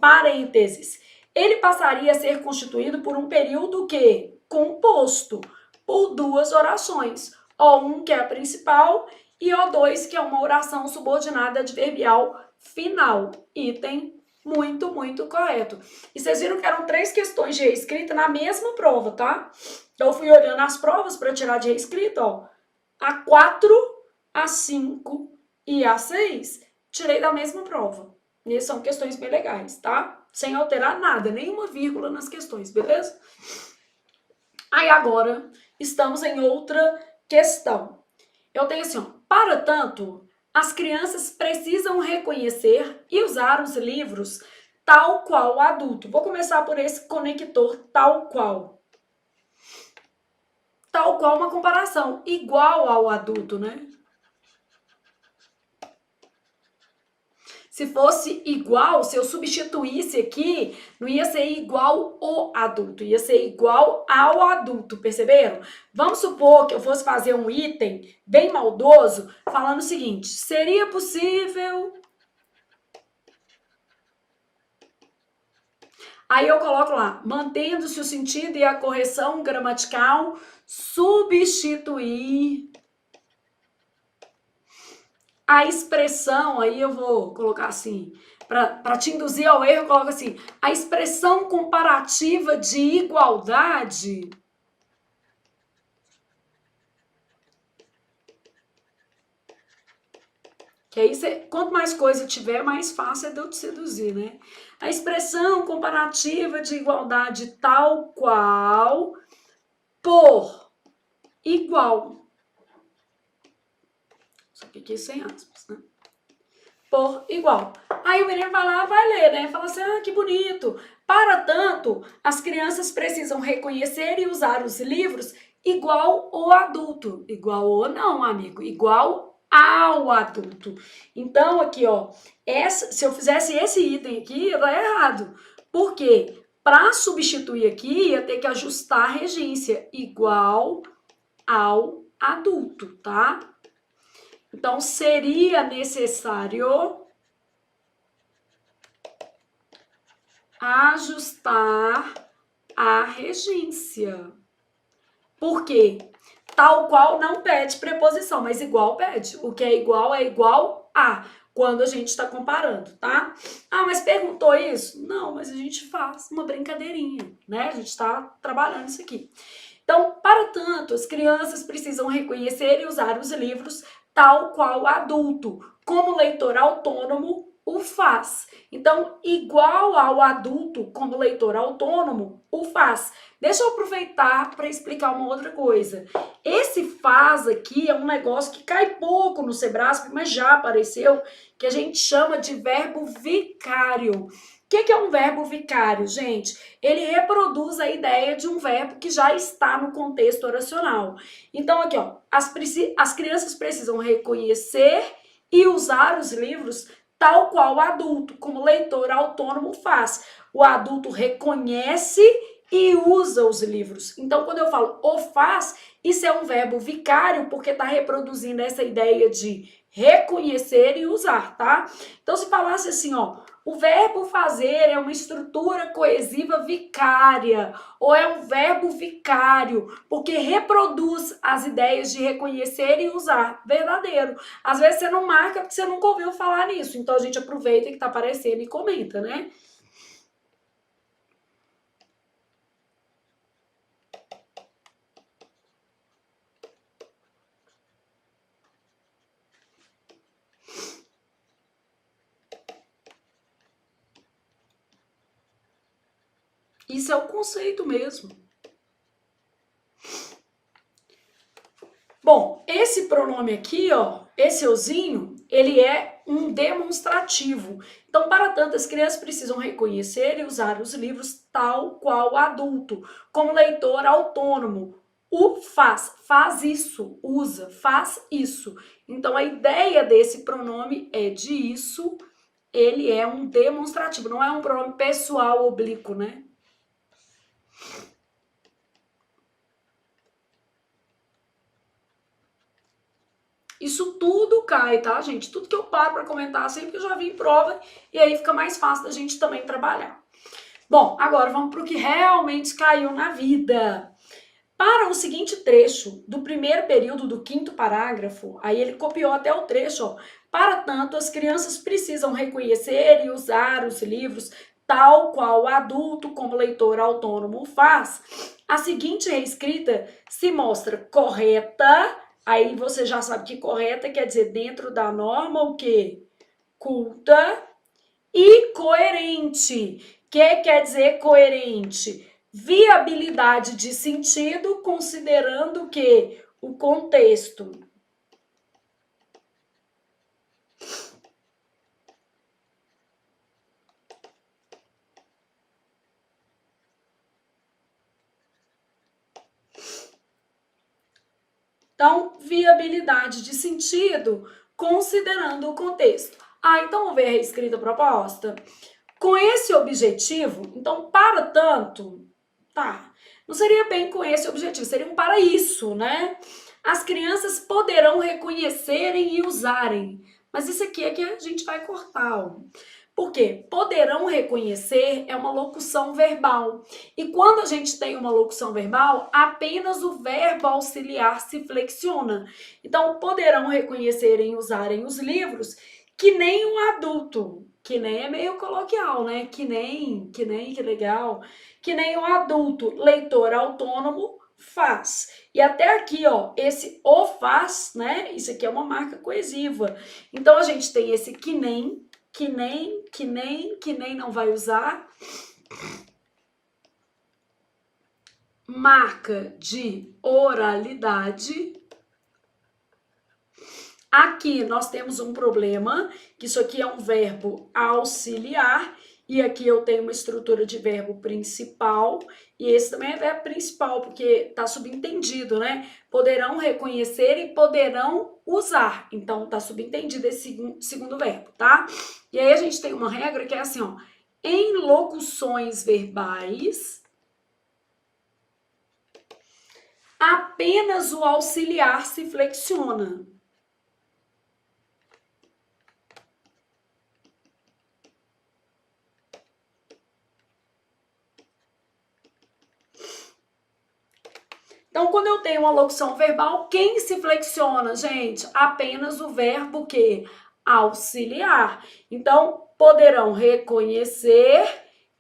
parênteses, ele passaria a ser constituído por um período que composto por duas orações, O1, que é a principal, e O2, que é uma oração subordinada adverbial final. Item muito, muito correto. E vocês viram que eram 3 questões de reescrita na mesma prova, tá? Então, eu fui olhando as provas para tirar de reescrita, ó. A 4, a 5 e a 6, tirei da mesma prova. E são questões bem legais, tá? Sem alterar nada, nenhuma vírgula nas questões, beleza? Aí agora, estamos em outra questão. Eu tenho assim, ó, para tanto, as crianças precisam reconhecer e usar os livros tal qual o adulto. Vou começar por esse conector tal qual. Tal qual uma comparação, igual ao adulto, né? Se fosse igual, se eu substituísse aqui, não ia ser igual o adulto, ia ser igual ao adulto, perceberam? Vamos supor que eu fosse fazer um item bem maldoso, falando o seguinte, seria possível... Aí eu coloco lá, mantendo-se o sentido e a correção gramatical, substituir... A expressão, aí eu vou colocar assim, para te induzir ao erro, eu coloco assim, a expressão comparativa de igualdade que aí, quanto mais coisa tiver, mais fácil é de eu te seduzir, né? A expressão comparativa de igualdade tal qual por igual. Só que aqui sem aspas, né? Por igual. Aí o menino vai lá, vai ler, né? Fala assim, ah, que bonito. Para tanto, as crianças precisam reconhecer e usar os livros igual o adulto. Igual ou não, amigo. Igual ao adulto. Então, aqui, ó, se eu fizesse esse item aqui, ia dar errado. Por quê? Para substituir aqui, ia ter que ajustar a regência. Igual ao adulto, tá? Então, seria necessário ajustar a regência. Por quê? Tal qual não pede preposição, mas igual pede. O que é igual a, quando a gente está comparando, tá? Ah, mas perguntou isso? Não, mas a gente faz uma brincadeirinha, né? A gente está trabalhando isso aqui. Então, para tanto, as crianças precisam reconhecer e usar os livros tal qual o adulto, como leitor autônomo o faz. Então, igual ao adulto como leitor autônomo o faz. Deixa eu aproveitar para explicar uma outra coisa. Esse faz aqui é um negócio que cai pouco no Sebrasp, mas já apareceu, que a gente chama de verbo vicário. O que é um verbo vicário, gente? Ele reproduz a ideia de um verbo que já está no contexto oracional. Então, aqui, ó, as crianças precisam reconhecer e usar os livros tal qual o adulto, como leitor autônomo faz. O adulto reconhece e usa os livros. Então, quando eu falo o faz, isso é um verbo vicário, porque está reproduzindo essa ideia de reconhecer e usar, tá? Então, se falasse assim, ó, o verbo fazer é uma estrutura coesiva vicária, ou é um verbo vicário, porque reproduz as ideias de reconhecer e usar. Verdadeiro. Às vezes você não marca porque você nunca ouviu falar nisso, então a gente aproveita que tá aparecendo e comenta, né? Isso é o conceito mesmo. Bom, esse pronome aqui, ó, esse euzinho, ele é um demonstrativo. Então, para tanto, as crianças precisam reconhecer e usar os livros tal qual adulto, como leitor autônomo. O faz isso, usa, faz isso. Então, a ideia desse pronome é de isso, ele é um demonstrativo, não é um pronome pessoal oblíquo, né? Isso tudo cai, tá, gente? Tudo que eu paro para comentar sempre eu já vi em prova e aí fica mais fácil da gente também trabalhar. Bom, agora vamos para o que realmente caiu na vida. Para o seguinte trecho do primeiro período do quinto parágrafo, aí ele copiou até o trecho, ó. Para tanto, as crianças precisam reconhecer e usar os livros tal qual o adulto, como leitor autônomo, faz. A seguinte reescrita se mostra correta. Aí você já sabe que correta quer dizer dentro da norma o quê? Culta e coerente. O que quer dizer coerente? Viabilidade de sentido, considerando que o contexto. Então, viabilidade de sentido, considerando o contexto. Ah, então vamos ver a reescrita proposta? Com esse objetivo, então, para tanto, tá, não seria bem com esse objetivo, seria um para isso, né? As crianças poderão reconhecerem e usarem. Mas isso aqui é que a gente vai cortar, ó. Por quê? Poderão reconhecer é uma locução verbal. E quando a gente tem uma locução verbal, apenas o verbo auxiliar se flexiona. Então, poderão reconhecer e usarem os livros que nem um adulto. Que nem é meio coloquial, né? Que legal. Que nem um adulto, leitor autônomo, faz. E até aqui, ó, esse o faz, né? Isso aqui é uma marca coesiva. Então, a gente tem esse que nem não vai usar. Marca de oralidade. Aqui nós temos um problema, que isso aqui é um verbo auxiliar, e aqui eu tenho uma estrutura de verbo principal, e esse também é verbo principal, porque está subentendido, né? Poderão reconhecer e poderão usar. Então, está subentendido esse segundo verbo, tá? E aí a gente tem uma regra que é assim, ó. Em locuções verbais, apenas o auxiliar se flexiona. Então, quando eu tenho uma locução verbal, quem se flexiona, gente? Apenas o verbo que? Auxiliar. Então, poderão reconhecer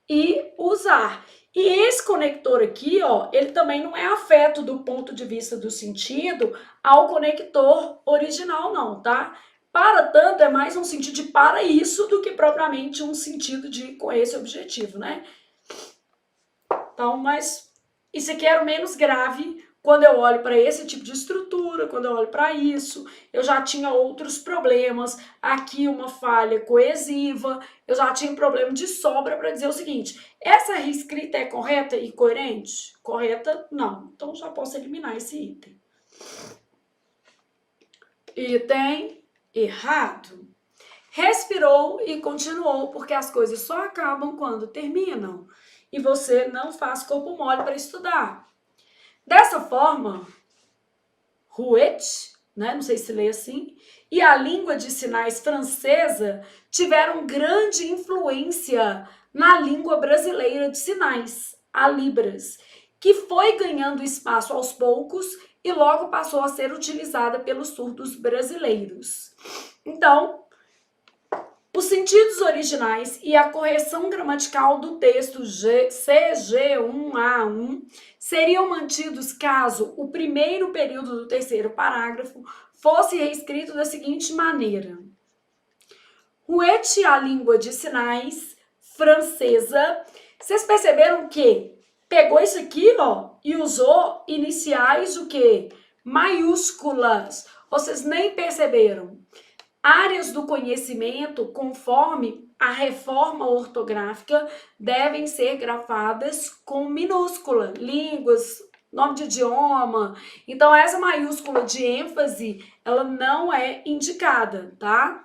e usar. E esse conector aqui, ó, ele também não é afeto do ponto de vista do sentido ao conector original, não, tá? Para tanto, é mais um sentido de para isso do que propriamente um sentido de com esse objetivo, né? Então, mas isso aqui era o menos grave quando eu olho para esse tipo de estrutura, quando eu olho para isso. Eu já tinha outros problemas, aqui uma falha coesiva, eu já tinha um problema de sobra para dizer o seguinte: essa reescrita é correta e coerente? Correta, não. Então já posso eliminar esse item. Item errado. Respirou e continuou, porque as coisas só acabam quando terminam. E você não faz corpo mole para estudar. Dessa forma, Rouet, né, não sei se lê assim, e a língua de sinais francesa tiveram grande influência na língua brasileira de sinais, a Libras, que foi ganhando espaço aos poucos e logo passou a ser utilizada pelos surdos brasileiros. Então, os sentidos originais e a correção gramatical do texto CG1A1 seriam mantidos caso o primeiro período do terceiro parágrafo fosse reescrito da seguinte maneira: Rouet, a língua de sinais francesa. Vocês perceberam que pegou isso aqui, ó, e usou iniciais o quê? Maiúsculas. Vocês nem perceberam. Áreas do conhecimento, conforme a reforma ortográfica, devem ser grafadas com minúscula. Línguas, nome de idioma. Então, essa maiúscula de ênfase, ela não é indicada, tá?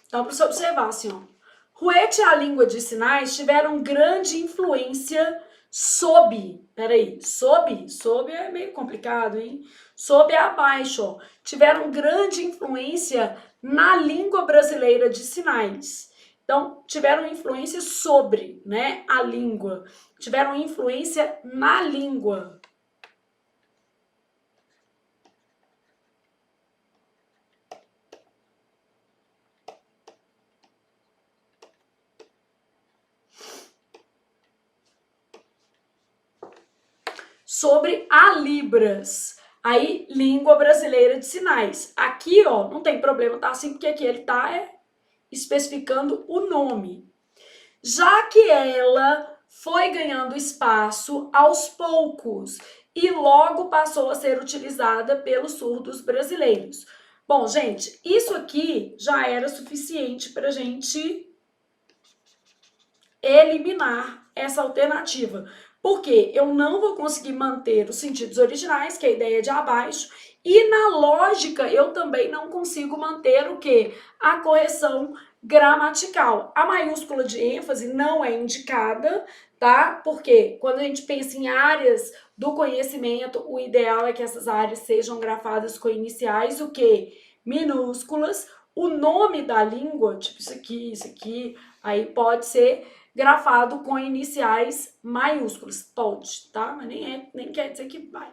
Então, para você observar, assim, ó. Rouet e a língua de sinais tiveram grande influência sob, peraí, sob é meio complicado, hein? Sob é abaixo, ó. Tiveram grande influência na língua brasileira de sinais. Então, tiveram influência sobre, né, a língua. Tiveram influência na língua. Sobre a Libras, aí língua brasileira de sinais. Aqui, ó, não tem problema, tá assim, porque aqui ele tá especificando o nome. Já que ela foi ganhando espaço aos poucos e logo passou a ser utilizada pelos surdos brasileiros. Bom, gente, isso aqui já era suficiente para a gente eliminar essa alternativa. Porque eu não vou conseguir manter os sentidos originais, que é a ideia de abaixo, e na lógica eu também não consigo manter o quê? A correção gramatical. A maiúscula de ênfase não é indicada, tá? Porque quando a gente pensa em áreas do conhecimento, o ideal é que essas áreas sejam grafadas com iniciais, o quê? Minúsculas. O nome da língua, tipo isso aqui, aí pode ser grafado com iniciais maiúsculas. Pode, tá? Mas nem quer dizer que vai.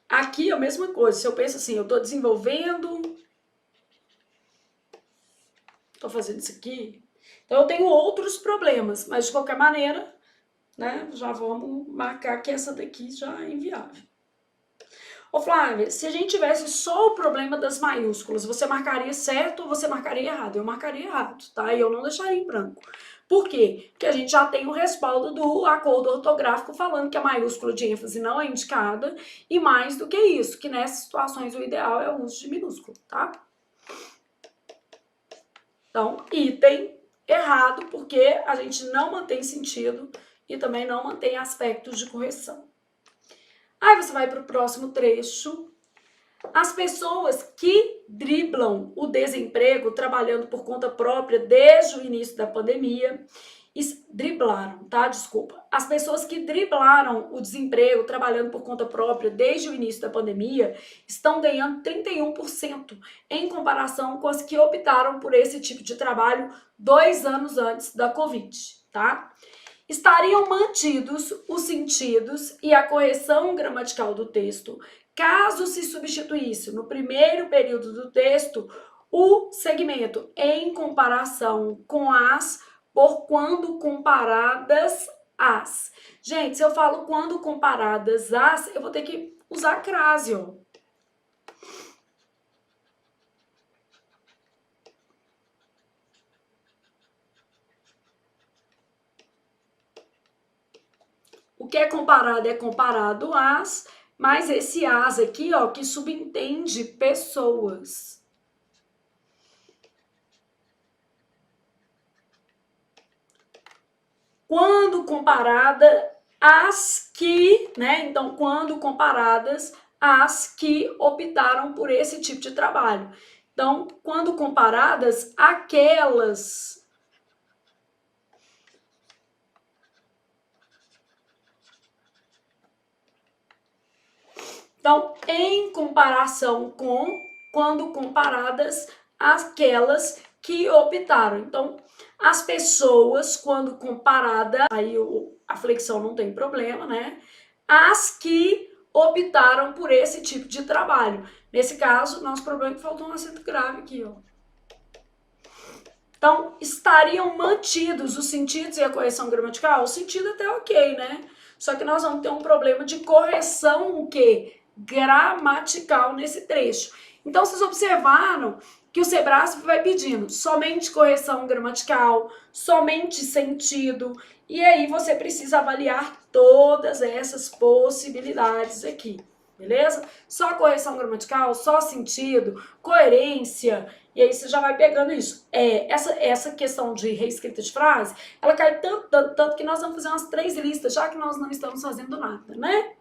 Aqui é a mesma coisa. Se eu penso assim, eu tô desenvolvendo, tô fazendo isso aqui, então eu tenho outros problemas, mas de qualquer maneira, né, já vamos marcar que essa daqui já é inviável. Ô Flávia, se a gente tivesse só o problema das maiúsculas, você marcaria certo ou você marcaria errado? Eu marcaria errado, tá? E eu não deixaria em branco. Por quê? Porque a gente já tem o respaldo do acordo ortográfico falando que a maiúscula de ênfase não é indicada e mais do que isso, que nessas situações o ideal é o uso de minúsculo, tá? Então, item errado, porque a gente não mantém sentido e também não mantém aspectos de correção. Aí você vai para o próximo trecho. As pessoas que driblam o desemprego trabalhando por conta própria desde o início da pandemia, driblaram, tá? Desculpa. As pessoas que driblaram o desemprego trabalhando por conta própria desde o início da pandemia estão ganhando 31% em comparação com as que optaram por esse tipo de trabalho 2 anos antes da Covid, tá? Estariam mantidos os sentidos e a correção gramatical do texto, caso se substituísse no primeiro período do texto o segmento em comparação com as por quando comparadas às. Gente, se eu falo quando comparadas às, eu vou ter que usar crase, ó. O que é comparado às, mas esse as aqui, ó, que subentende pessoas. Quando comparada às que, né? Então, quando comparadas às que optaram por esse tipo de trabalho. Então, quando comparadas àquelas. Então, em comparação com, quando comparadas àquelas que optaram. Então, as pessoas, quando comparada, aí a flexão não tem problema, né? As que optaram por esse tipo de trabalho. Nesse caso, nosso problema é que faltou um acento grave aqui, ó. Então, estariam mantidos os sentidos e a correção gramatical? O sentido até ok, né? Só que nós vamos ter um problema de correção, o quê? Gramatical nesse trecho. Então, vocês observaram que o Sebrasp vai pedindo somente correção gramatical, somente sentido, e aí você precisa avaliar todas essas possibilidades aqui, beleza? Só correção gramatical, só sentido, coerência, e aí você já vai pegando isso. Essa questão de reescrita de frase, ela cai tanto que nós vamos fazer umas 3 listas, já que nós não estamos fazendo nada, né?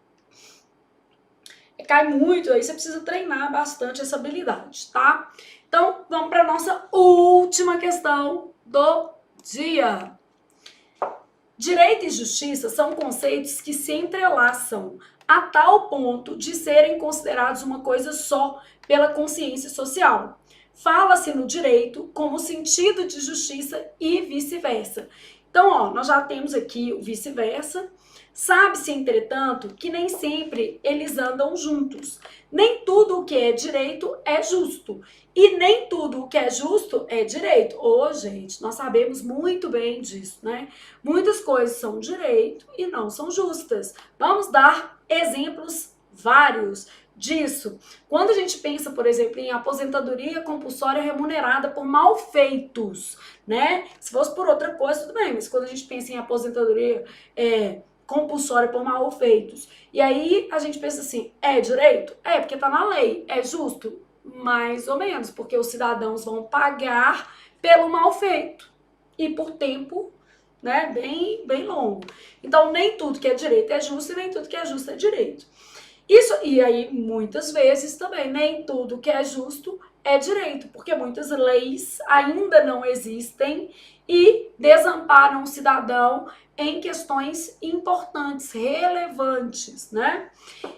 Cai muito, aí você precisa treinar bastante essa habilidade, tá? Então, vamos para a nossa última questão do dia. Direito e justiça são conceitos que se entrelaçam a tal ponto de serem considerados uma coisa só pela consciência social. Fala-se no direito como sentido de justiça e vice-versa. Então, ó, nós já temos aqui o vice-versa. Sabe-se, entretanto, que nem sempre eles andam juntos. Nem tudo o que é direito é justo. E nem tudo o que é justo é direito. Ô, gente, nós sabemos muito bem disso, né? Muitas coisas são direito e não são justas. Vamos dar exemplos vários disso. Quando a gente pensa, por exemplo, em aposentadoria compulsória remunerada por malfeitos, né? Se fosse por outra coisa, tudo bem, mas quando a gente pensa em aposentadoria compulsória por malfeitos, e aí a gente pensa assim, é direito? É, porque tá na lei. É justo? Mais ou menos, porque os cidadãos vão pagar pelo malfeito e por tempo, né, bem longo. Então, nem tudo que é direito é justo e nem tudo que é justo é direito. Isso, e aí, muitas vezes também, nem tudo que é justo é direito, porque muitas leis ainda não existem e desamparam o cidadão em questões importantes, relevantes, né?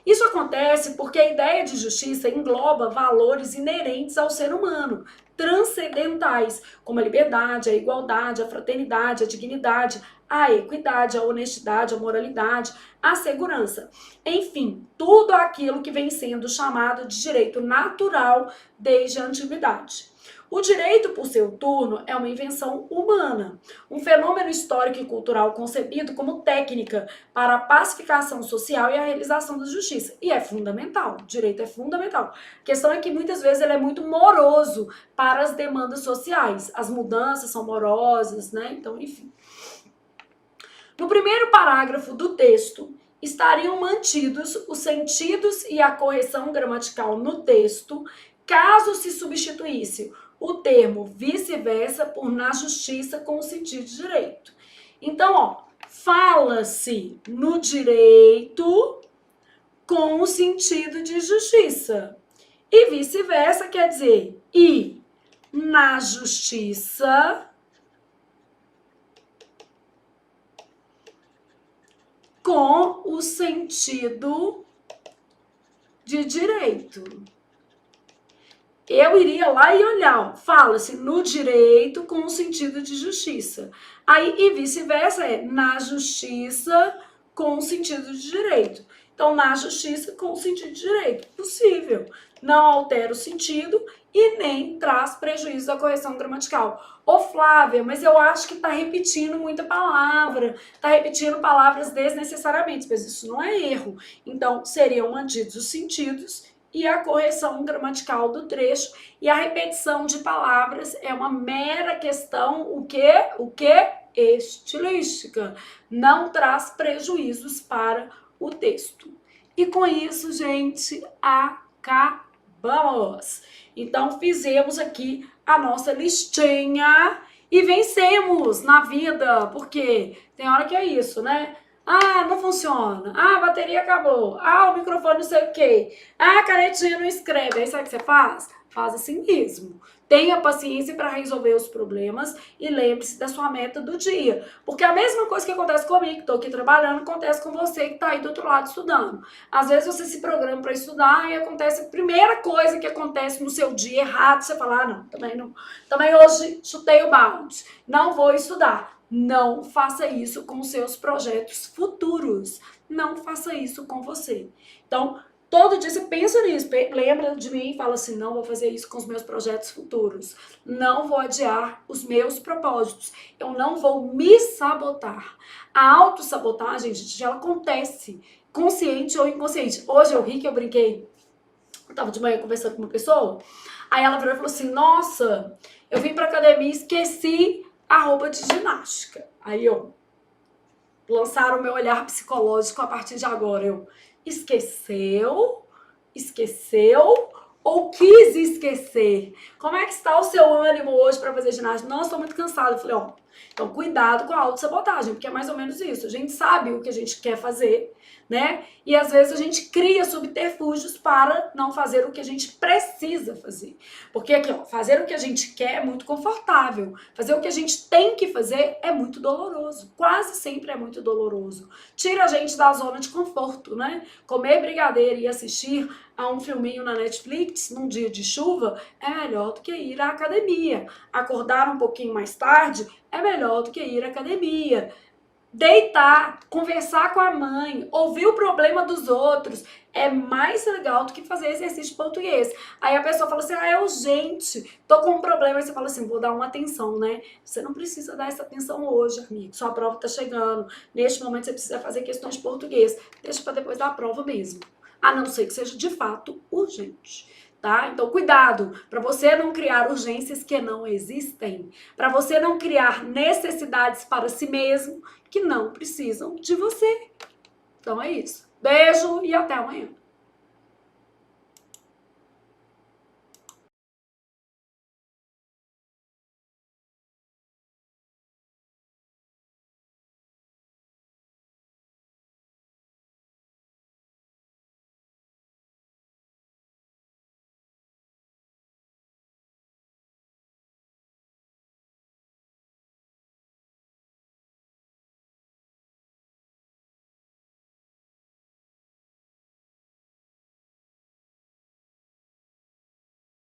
Isso acontece porque a ideia de justiça engloba valores inerentes ao ser humano, transcendentais, como a liberdade, a igualdade, a fraternidade, a dignidade, a equidade, a honestidade, a moralidade, a segurança. Enfim, tudo aquilo que vem sendo chamado de direito natural desde a antiguidade. O direito, por seu turno, é uma invenção humana, um fenômeno histórico e cultural concebido como técnica para a pacificação social e a realização da justiça. E é fundamental, o direito é fundamental. A questão é que muitas vezes ele é muito moroso para as demandas sociais. As mudanças são morosas, né? Então, enfim. No primeiro parágrafo do texto, estariam mantidos os sentidos e a correção gramatical no texto, caso se substituísse o termo vice-versa por na justiça com o sentido de direito. Então, ó, fala-se no direito com o sentido de justiça. E vice-versa, quer dizer, ir na justiça com o sentido de direito. Eu iria lá e olhar, fala-se no direito com o sentido de justiça. Aí, e vice-versa, é na justiça com o sentido de direito. Então, na justiça com o sentido de direito. Possível. Não altera o sentido e nem traz prejuízo à correção gramatical. Ô, Flávia, mas eu acho que está repetindo muita palavra, está repetindo palavras desnecessariamente, mas isso não é erro. Então, seriam mantidos os sentidos e a correção gramatical do trecho, e a repetição de palavras é uma mera questão, o quê? Estilística. Não traz prejuízos para o texto. E com isso, gente, acabamos. Então, fizemos aqui a nossa listinha e vencemos na vida, porque tem hora que é isso, né? Ah, não funciona. Ah, a bateria acabou. Ah, o microfone não sei o quê. Ah, a canetinha não escreve. Aí sabe o que você faz? Faz assim mesmo. Tenha paciência para resolver os problemas e lembre-se da sua meta do dia. Porque a mesma coisa que acontece comigo, que estou aqui trabalhando, acontece com você que está aí do outro lado estudando. Às vezes você se programa para estudar e acontece a primeira coisa que acontece no seu dia errado, você fala, ah, não. Também hoje chutei o balde. Não vou estudar. Não faça isso com os seus projetos futuros. Não faça isso com você. Então, todo dia você pensa nisso, lembra de mim e fala assim, não vou fazer isso com os meus projetos futuros. Não vou adiar os meus propósitos. Eu não vou me sabotar. A autossabotagem, gente, ela acontece, consciente ou inconsciente. Hoje eu ri que eu brinquei. Eu tava de manhã conversando com uma pessoa, aí ela virou e falou assim, nossa, eu vim pra academia e esqueci a roupa de ginástica. Aí eu lançaram o meu olhar psicológico a partir de agora. Eu esqueceu ou quis esquecer? Como é que está o seu ânimo hoje para fazer ginástica? Não, estou muito cansada. Eu falei, ó, então cuidado com a autossabotagem, porque é mais ou menos isso. A gente sabe o que a gente quer fazer, né? E às vezes a gente cria subterfúgios para não fazer o que a gente precisa fazer. Porque aqui, ó, fazer o que a gente quer é muito confortável. Fazer o que a gente tem que fazer é muito doloroso. Quase sempre é muito doloroso. Tira a gente da zona de conforto, né? Comer brigadeiro e assistir a um filminho na Netflix num dia de chuva é melhor do que ir à academia. Acordar um pouquinho mais tarde é melhor do que ir à academia. Deitar, conversar com a mãe, ouvir o problema dos outros é mais legal do que fazer exercício de português. Aí a pessoa fala assim, ah, é urgente, tô com um problema. Aí você fala assim, vou dar uma atenção, né? Você não precisa dar essa atenção hoje, amigo. Sua prova tá chegando. Neste momento você precisa fazer questões de português. Deixa para depois da prova mesmo. A não ser que seja de fato urgente. Tá? Então, cuidado para você não criar urgências que não existem, para você não criar necessidades para si mesmo que não precisam de você. Então é isso. Beijo e até amanhã.